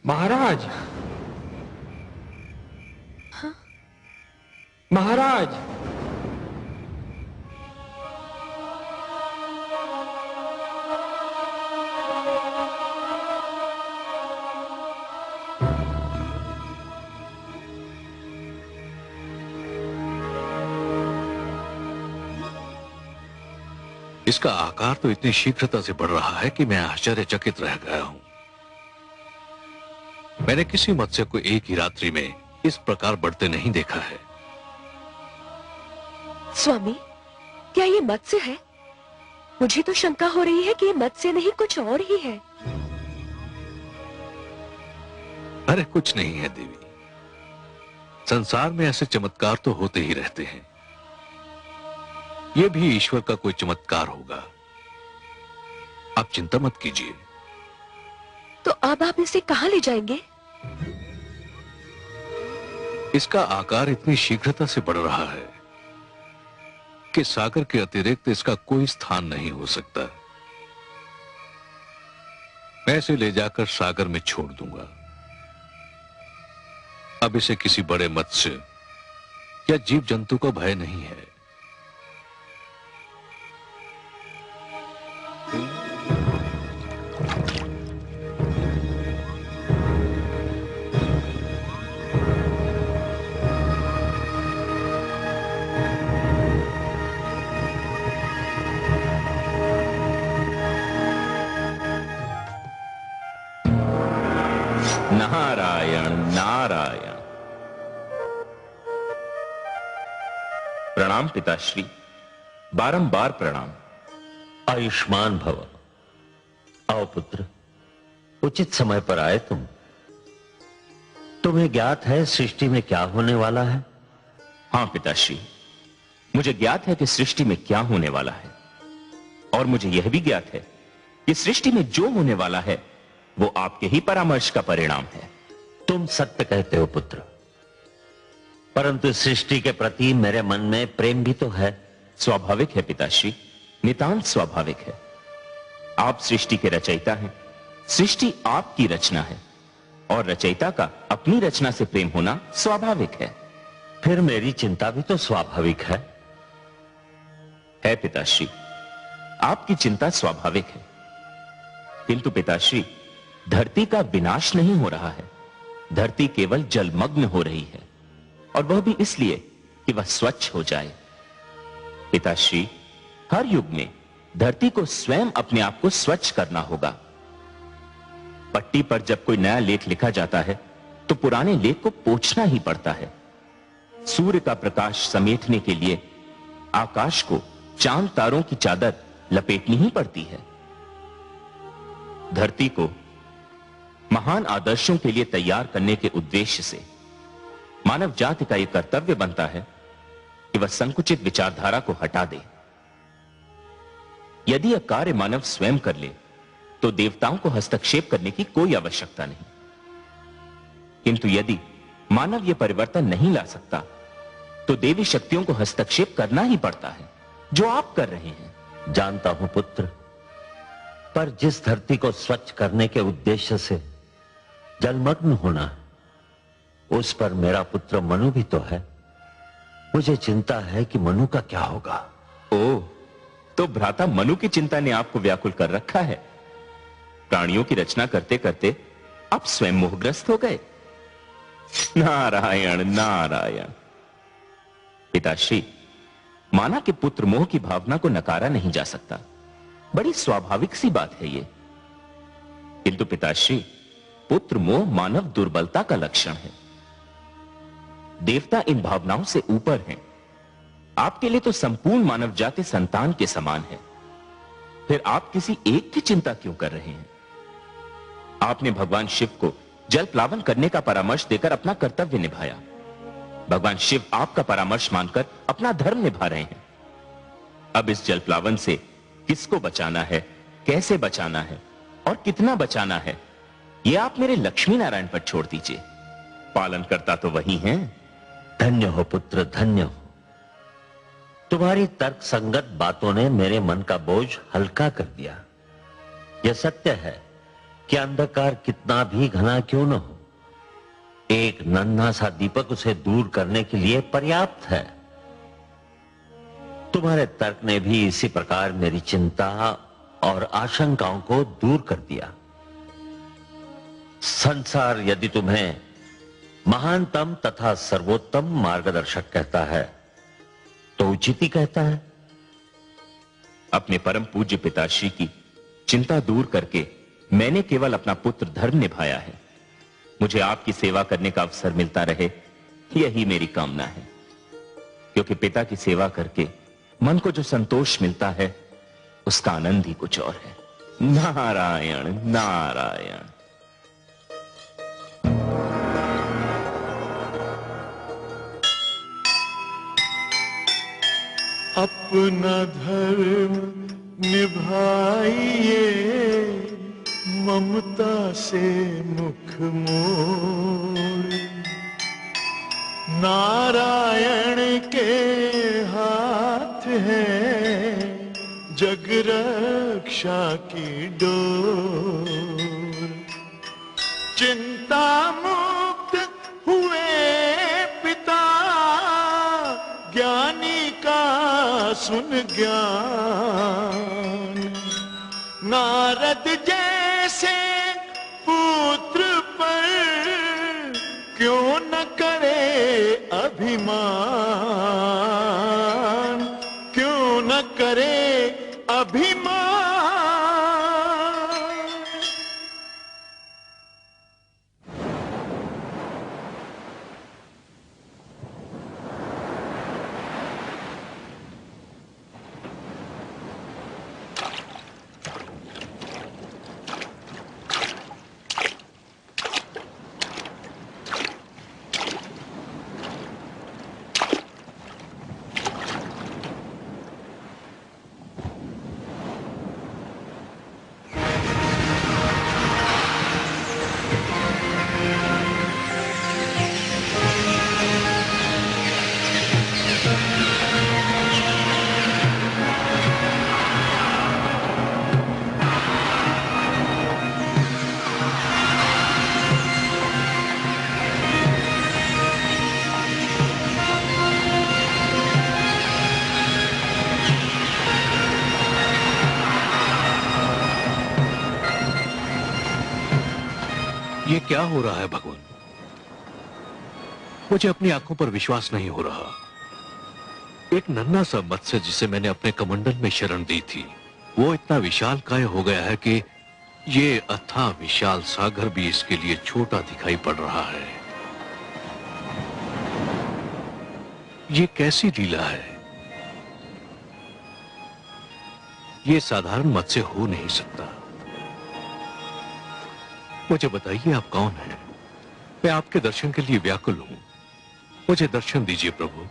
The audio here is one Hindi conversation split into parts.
महाराज, हाँ? महाराज, इसका आकार तो इतनी शीघ्रता से बढ़ रहा है कि मैं आश्चर्यचकित रह गया हूं। मैंने किसी मत्स्य को एक ही रात्रि में इस प्रकार बढ़ते नहीं देखा है। स्वामी, क्या ये मत्स्य है? मुझे तो शंका हो रही है कि ये मत्स्य नहीं कुछ और ही है। अरे कुछ नहीं है देवी, संसार में ऐसे चमत्कार तो होते ही रहते हैं। यह भी ईश्वर का कोई चमत्कार होगा। आप चिंता मत कीजिए। तो अब आप इसे कहां ले जाएंगे? इसका आकार इतनी शीघ्रता से बढ़ रहा है कि सागर के अतिरिक्त इसका कोई स्थान नहीं हो सकता। मैं इसे ले जाकर सागर में छोड़ दूंगा। अब इसे किसी बड़े मत्स्य या जीव जंतु का भय नहीं है। नारायण नारायण। प्रणाम पिताश्री, बारंबार प्रणाम। आयुष्मान भव। आओ पुत्र, उचित समय पर आए तुम। तुम्हें ज्ञात है सृष्टि में क्या होने वाला है? हां पिताश्री, मुझे ज्ञात है कि सृष्टि में क्या होने वाला है, और मुझे यह भी ज्ञात है कि सृष्टि में जो होने वाला है वो आपके ही परामर्श का परिणाम है। तुम सत्य कहते हो पुत्र, परंतु सृष्टि के प्रति मेरे मन में प्रेम भी तो है। स्वाभाविक है पिताश्री, नितांत स्वाभाविक है। आप सृष्टि के रचयिता हैं, सृष्टि आपकी रचना है, और रचयिता का अपनी रचना से प्रेम होना स्वाभाविक है। फिर मेरी चिंता भी तो स्वाभाविक है। पिताश्री, आपकी चिंता स्वाभाविक है, किंतु पिताश्री धरती का विनाश नहीं हो रहा है। धरती केवल जलमग्न हो रही है, और वह भी इसलिए कि वह स्वच्छ हो जाए। पिताश्री, हर युग में धरती को स्वयं अपने आप को स्वच्छ करना होगा। पट्टी पर जब कोई नया लेख लिखा जाता है तो पुराने लेख को पोंछना ही पड़ता है। सूर्य का प्रकाश समेटने के लिए आकाश को चांद तारों की चादर लपेटनी ही पड़ती है। धरती को महान आदर्शों के लिए तैयार करने के उद्देश्य से मानव जाति का यह कर्तव्य बनता है कि वह संकुचित विचारधारा को हटा दे। यदि यह कार्य मानव स्वयं कर ले तो देवताओं को हस्तक्षेप करने की कोई आवश्यकता नहीं, किंतु यदि मानव यह परिवर्तन नहीं ला सकता तो देवी शक्तियों को हस्तक्षेप करना ही पड़ता है, जो आप कर रहे हैं। जानता हूं पुत्र, पर जिस धरती को स्वच्छ करने के उद्देश्य से जलमग्न होना, उस पर मेरा पुत्र मनु भी तो है। मुझे चिंता है कि मनु का क्या होगा। ओह, तो भ्राता मनु की चिंता ने आपको व्याकुल कर रखा है। प्राणियों की रचना करते करते आप स्वयं मोहग्रस्त हो गए। नारायण नारायण। पिताश्री, माना कि पुत्र मोह की भावना को नकारा नहीं जा सकता, बड़ी स्वाभाविक सी बात है ये। किंतु पिताश्री, पुत्र मोह मानव दुर्बलता का लक्षण है। देवता इन भावनाओं से ऊपर हैं। आपके लिए तो संपूर्ण मानव जाति संतान के समान है। फिर आप किसी एक की चिंता क्यों कर रहे हैं? आपने भगवान शिव को जल प्लावन करने का परामर्श देकर अपना कर्तव्य निभाया। भगवान शिव आपका परामर्श मानकर अपना धर्म निभा रहे हैं। अब इस जल प्लावन से किसको बचाना है, कैसे बचाना है और कितना बचाना है, यह आप मेरे लक्ष्मी नारायण पर छोड़ दीजिए। पालन करता तो वही हैं। धन्य हो पुत्र, धन्य हो। तुम्हारी तर्क संगत बातों ने मेरे मन का बोझ हल्का कर दिया। यह सत्य है कि अंधकार कितना भी घना क्यों न हो, एक नन्हा सा दीपक उसे दूर करने के लिए पर्याप्त है। तुम्हारे तर्क ने भी इसी प्रकार मेरी चिंता और आशंकाओं को दूर कर दिया। संसार यदि तुम्हें महानतम तथा सर्वोत्तम मार्गदर्शक कहता है तो उचित ही कहता है। अपने परम पूज्य पिताश्री की चिंता दूर करके मैंने केवल अपना पुत्र धर्म निभाया है। मुझे आपकी सेवा करने का अवसर मिलता रहे, यही मेरी कामना है। क्योंकि पिता की सेवा करके मन को जो संतोष मिलता है उसका आनंद ही कुछ और है। नारायण नारायण। अपना धर्म निभाइए, ममता से मुख मोड़। नारायण के हाथ है जग रक्षा की डोर। चिंता मुक्त हुए पिता, ज्ञानी का सुन ज्ञान। नारद जैसे पुत्र पर क्यों न करे अभिमान, क्यों न करे अभिमान। ये क्या हो रहा है भगवान? मुझे अपनी आंखों पर विश्वास नहीं हो रहा। एक नन्हा सा मत्स्य जिसे मैंने अपने कमंडल में शरण दी थी, वो इतना विशालकाय हो गया है कि ये अथाह विशाल सागर भी इसके लिए छोटा दिखाई पड़ रहा है। ये कैसी लीला है? ये साधारण मत्स्य हो नहीं सकता। मुझे बताइए आप कौन हैं? मैं आपके दर्शन के लिए व्याकुल हूं। मुझे दर्शन दीजिए प्रभु।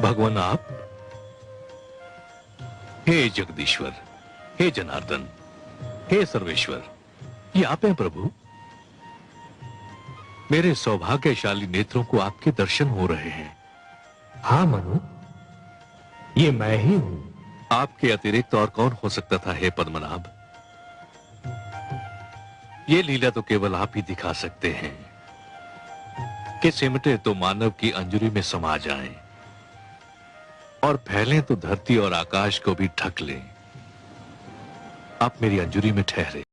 भगवान आप, हे जगदीश्वर, हे जनार्दन, हे सर्वेश्वर, ये आप हैं प्रभु। मेरे सौभाग्यशाली नेत्रों को आपके दर्शन हो रहे हैं। हाँ मनु, ये मैं ही हूं। आपके अतिरिक्त और कौन हो सकता था हे पद्मनाभ? ये लीला तो केवल आप ही दिखा सकते हैं कि सिमटे तो मानव की अंजुरी में समा जाएं और फैलें तो धरती और आकाश को भी ढक लें। आप मेरी अंजुरी में ठहरे।